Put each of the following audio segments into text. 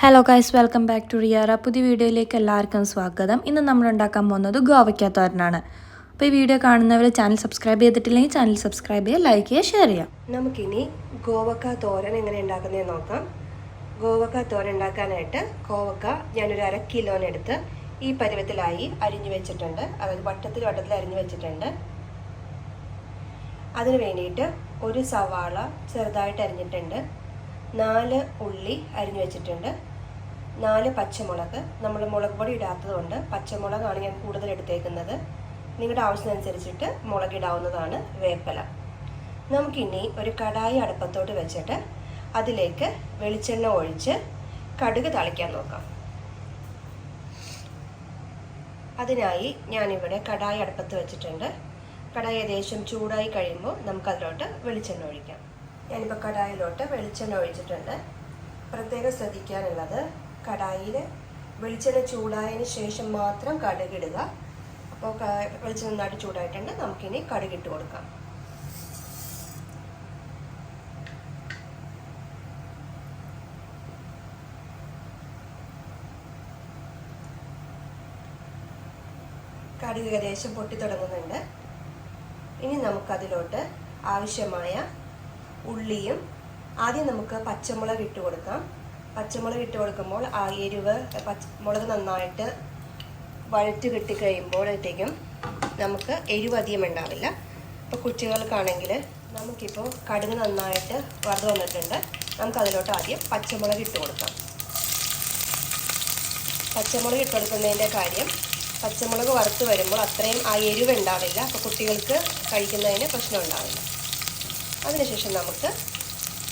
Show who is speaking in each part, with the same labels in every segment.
Speaker 1: Hello guys, welcome back to Riyara. പുതിയ വീഡിയോയിലേക്ക് എല്ലാവർക്കും സ്വാഗതം. ഇന്ന് നമ്മൾ ഉണ്ടാക്കാൻ പോകുന്നത് ഗോവയ്ക്ക തോരനാണ്. അപ്പോൾ ഈ വീഡിയോ കാണുന്നവർ ചാനൽ സബ്സ്ക്രൈബ് ചെയ്തിട്ടില്ലെങ്കിൽ ചാനൽ സബ്സ്ക്രൈബ് ചെയ്യുക, ലൈക്ക് ചെയ്യുക, ഷെയർ ചെയ്യാം.
Speaker 2: നമുക്കിനി ഗോവക്ക തോരൻ എങ്ങനെ ഉണ്ടാക്കുന്നതെന്ന് നോക്കാം. ഗോവക്ക തോരൻ ഉണ്ടാക്കാനായിട്ട് കോവക്ക ഞാനൊരു 1/2 കിലോനെടുത്ത് ഈ പരുവത്തിലായി അരിഞ്ഞു വെച്ചിട്ടുണ്ട്. അതായത് വട്ടത്തിൽ അരിഞ്ഞു വെച്ചിട്ടുണ്ട്. അതിന് വേണ്ടിയിട്ട് ഒരു സവാള ചെറുതായിട്ട് അരിഞ്ഞിട്ടുണ്ട്, 4 ഉള്ളി അരിഞ്ഞു വെച്ചിട്ടുണ്ട്, 4 പച്ചമുളക്. നമ്മൾ മുളക് പൊടി ഇടാത്തത് കൊണ്ട് പച്ചമുളകാണ് ഞാൻ കൂടുതൽ എടുത്തേക്കുന്നത്. നിങ്ങളുടെ ആവശ്യത്തിനനുസരിച്ചിട്ട് മുളകിടാവുന്നതാണ്. വേപ്പില. നമുക്കിനി ഒരു കടായി അടുപ്പത്തോട്ട് വെച്ചിട്ട് അതിലേക്ക് വെളിച്ചെണ്ണ ഒഴിച്ച് കടുക് താളിക്കാൻ നോക്കാം. അതിനായി ഞാനിവിടെ കടായി അടുപ്പത്ത് വെച്ചിട്ടുണ്ട്. കടായി ഏകദേശം ചൂടായി കഴിയുമ്പോൾ നമുക്കതിലോട്ട് വെളിച്ചെണ്ണ ഒഴിക്കാം. ഞാനിപ്പോൾ കടായിലോട്ട് വെളിച്ചെണ്ണ ഒഴിച്ചിട്ടുണ്ട്. പ്രത്യേകം ശ്രദ്ധിക്കാനുള്ളത്, കടായിൽ വെളിച്ചെണ്ണ ചൂടായതിന് ശേഷം മാത്രം കടുകിടുക. അപ്പോൾ വെളിച്ചെണ്ണ നന്നായിട്ട് ചൂടായിട്ടുണ്ട്. നമുക്കിനി കടുകിട്ട് കൊടുക്കാം. കടുക് ഏകദേശം പൊട്ടി തുടങ്ങുന്നുണ്ട്. ഇനി നമുക്കതിലോട്ട് ആവശ്യമായ ഉള്ളിയും, ആദ്യം നമുക്ക് പച്ചമുളക് ഇട്ട് കൊടുക്കാം. പച്ചമുളക് ഇട്ട് കൊടുക്കുമ്പോൾ ആ എരിവ് മുളക് നന്നായിട്ട് വഴറ്റ് കിട്ടിക്കഴിയുമ്പോഴത്തേക്കും നമുക്ക് എരിവ് അധികം ഉണ്ടാവില്ല. ഇപ്പോൾ കുട്ടികൾക്കാണെങ്കിൽ നമുക്കിപ്പോൾ കടുക് നന്നായിട്ട് വറുത്ത് വന്നിട്ടുണ്ട്. നമുക്കതിലോട്ട് ആദ്യം പച്ചമുളക് ഇട്ട് കൊടുക്കാം. പച്ചമുളക് ഇട്ട് കൊടുക്കുന്നതിൻ്റെ കാര്യം, പച്ചമുളക് വറുത്ത് വരുമ്പോൾ അത്രയും ആ എരിവ് ഉണ്ടാവില്ല. അപ്പോൾ കുട്ടികൾക്ക് കഴിക്കുന്നതിന് പ്രശ്നം ഉണ്ടാവില്ല. അതിനുശേഷം നമുക്ക്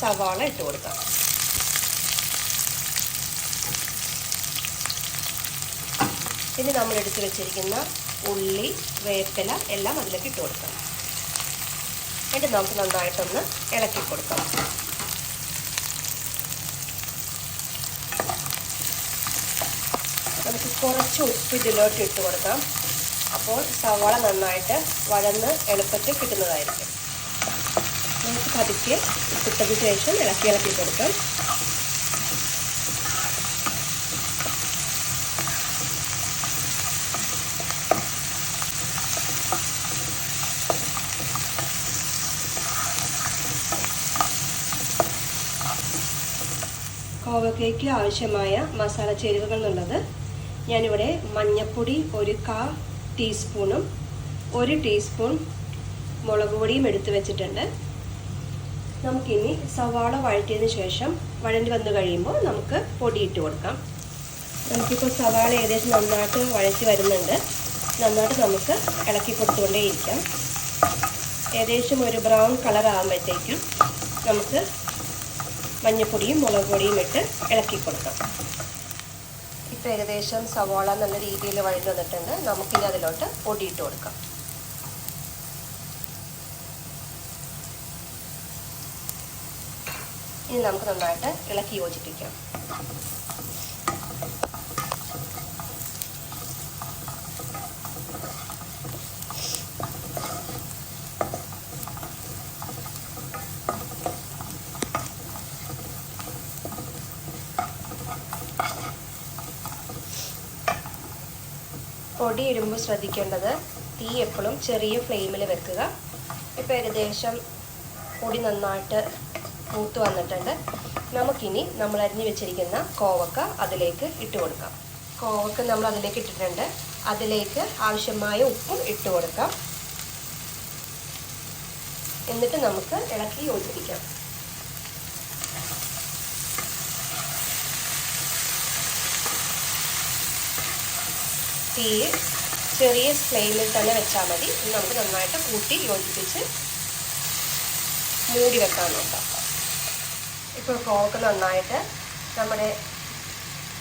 Speaker 2: സവാള ഇട്ട് കൊടുക്കാം. പിന്നെ നമ്മൾ എടുത്ത് വെച്ചിരിക്കുന്ന ഉള്ളി, വേപ്പില എല്ലാം അതിലേക്ക് ഇട്ട് കൊടുക്കാം. എന്നിട്ട് നമുക്ക് നന്നായിട്ടൊന്ന് ഇളക്കി കൊടുക്കാം. നമുക്ക് കുറച്ച് ഉപ്പ് ഇതിലോട്ട് ഇട്ട് കൊടുക്കാം. അപ്പോൾ സവാള നന്നായിട്ട് വഴന്ന് എളുപ്പത്തിൽ കിട്ടുന്നതായിരിക്കും. നമുക്ക് പതുക്കെ ഉപ്പിട്ടതിന് ശേഷം ഇളക്കി കൊടുക്കാം. കോവക്കയ്ക്ക് ആവശ്യമായ മസാല ചേരുവകൾ എന്നുള്ളത്, ഞാനിവിടെ മഞ്ഞൾപ്പൊടി 1/4 ടീസ്പൂണും 1 ടീസ്പൂൺ മുളക് പൊടിയും എടുത്ത് വെച്ചിട്ടുണ്ട്. നമുക്കിനി സവാള വഴറ്റിയതിന് ശേഷം വഴണ്ടി വന്നു കഴിയുമ്പോൾ നമുക്ക് പൊടി ഇട്ട് കൊടുക്കാം. നമുക്കിപ്പോൾ സവാള ഏകദേശം നന്നായിട്ട് വഴറ്റി വരുന്നുണ്ട്. നന്നായിട്ട് നമുക്ക് ഇളക്കി കൊടുത്തുകൊണ്ടേയിരിക്കാം. ഏകദേശം ഒരു ബ്രൗൺ കളർ ആകുമ്പോഴത്തേക്കും നമുക്ക് മഞ്ഞൾപ്പൊടിയും മുളക് പൊടിയും ഇട്ട് ഇളക്കി കൊടുക്കാം. ഇപ്പോൾ ഏകദേശം സവാള നല്ല രീതിയിൽ വഴറ്റി വന്നിട്ടുണ്ട്. നമുക്കിനി അതിലോട്ട് പൊടി ഇട്ട് കൊടുക്കാം. ഇനി നമുക്ക് നന്നായിട്ട് ഇളക്കി യോജിപ്പിക്കാം. പൊടി ഇടുമ്പോൾ ശ്രദ്ധിക്കേണ്ടത്, തീ എപ്പോഴും ചെറിയ ഫ്ലെയിമിൽ വെക്കുക. ഇപ്പോൾ ഏകദേശം പൊടി നന്നായിട്ട് മൂത്ത് വന്നിട്ടുണ്ട്. നമുക്കിനി നമ്മൾ അരിഞ്ഞു വെച്ചിരിക്കുന്ന കോവക്ക അതിലേക്ക് ഇട്ട് കൊടുക്കാം. കോവക്ക നമ്മൾ അതിലേക്ക് ഇട്ടിട്ടുണ്ട്. അതിലേക്ക് ആവശ്യമായ ഉപ്പും ഇട്ട് കൊടുക്കാം. എന്നിട്ട് നമുക്ക് ഇളക്കി യോജിപ്പിക്കാം. തീ ചെറിയ ഫ്ലെയിമിൽ തന്നെ വെച്ചാൽ മതി. നമുക്ക് നന്നായിട്ട് കൂട്ടി യോജിപ്പിച്ച് മൂടി വെക്കാൻ നോക്കാം. ഇപ്പോൾ കോവക്ക നന്നായിട്ട് നമ്മുടെ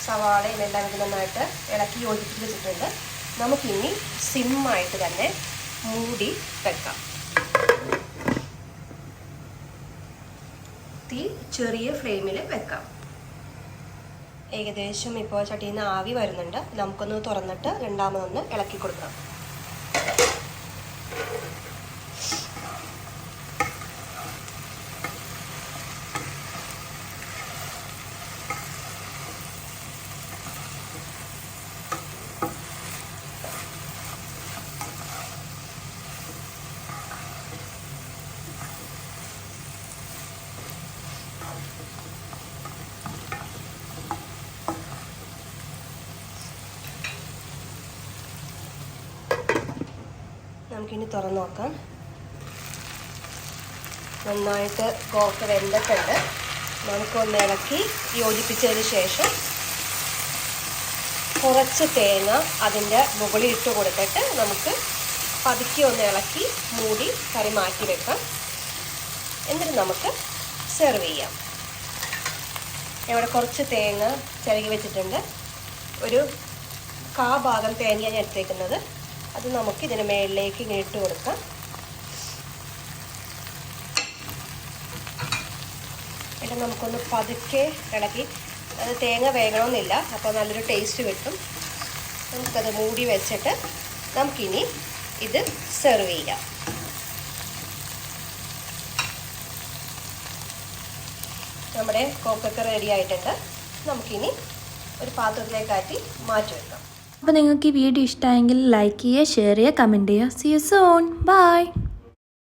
Speaker 2: സവാളയും എല്ലാം ഇത് നന്നായിട്ട് ഇളക്കി യോജിപ്പിച്ച് വെച്ചിട്ടുണ്ട്. നമുക്കിനി സിമ്മായിട്ട് തന്നെ മൂടി വെക്കാം. തീ ചെറിയ ഫ്ലെയിമിൽ വെക്കാം. ഏകദേശം ഇപ്പോൾ ചട്ടിയിൽ നിന്ന് ആവി വരുന്നുണ്ട്. നമുക്കൊന്ന് തുറന്നിട്ട് രണ്ടാമതൊന്ന് ഇളക്കി കൊടുക്കാം. നമുക്കിനി തുറന്ന് നോക്കാം. നന്നായിട്ട് കോവക്ക വെന്തിട്ടുണ്ട്. നമുക്കൊന്ന് ഇളക്കി യോജിപ്പിച്ചതിന് ശേഷം കുറച്ച് തേങ്ങ അതിൻ്റെ മുകളിൽ ഇട്ട് കൊടുത്തിട്ട് നമുക്ക് പതുക്കി ഒന്ന് ഇളക്കി മൂടി കറി മാറ്റി വെക്കാം. എന്നിട്ട് നമുക്ക് സെർവ് ചെയ്യാം. ഇവിടെ കുറച്ച് തേങ്ങ ചിരകി വെച്ചിട്ടുണ്ട്. ഒരു ഭാഗം തേങ്ങയാണ് എടുത്തേക്കുന്നത്. അത് നമുക്ക് ഇതിന് മേളിലേക്ക് ഇങ്ങനെ ഇട്ട് കൊടുക്കാം. എന്നിട്ട് നമുക്കൊന്ന് പതുക്കെ ഇളക്കി, അത് തേങ്ങ വേകണമെന്നില്ല, അപ്പോൾ നല്ലൊരു ടേസ്റ്റ് കിട്ടും. നമുക്കത് മൂടി വെച്ചിട്ട് നമുക്കിനി ഇത് സെർവ് ചെയ്യാം. നമ്മുടെ കോവക്ക റെഡി ആയിട്ടുണ്ട്. നമുക്കിനി ഒരു പാത്രത്തിലേക്കാറ്റി മാറ്റി വെക്കാം.
Speaker 1: അപ്പോൾ നിങ്ങൾക്ക് ഈ വീഡിയോ ഇഷ്ടമായെങ്കിൽ ലൈക്ക് ചെയ്യുക, ഷെയർ ചെയ്യുക, കമൻറ്റ് ചെയ്യുക. See you soon. ബൈ.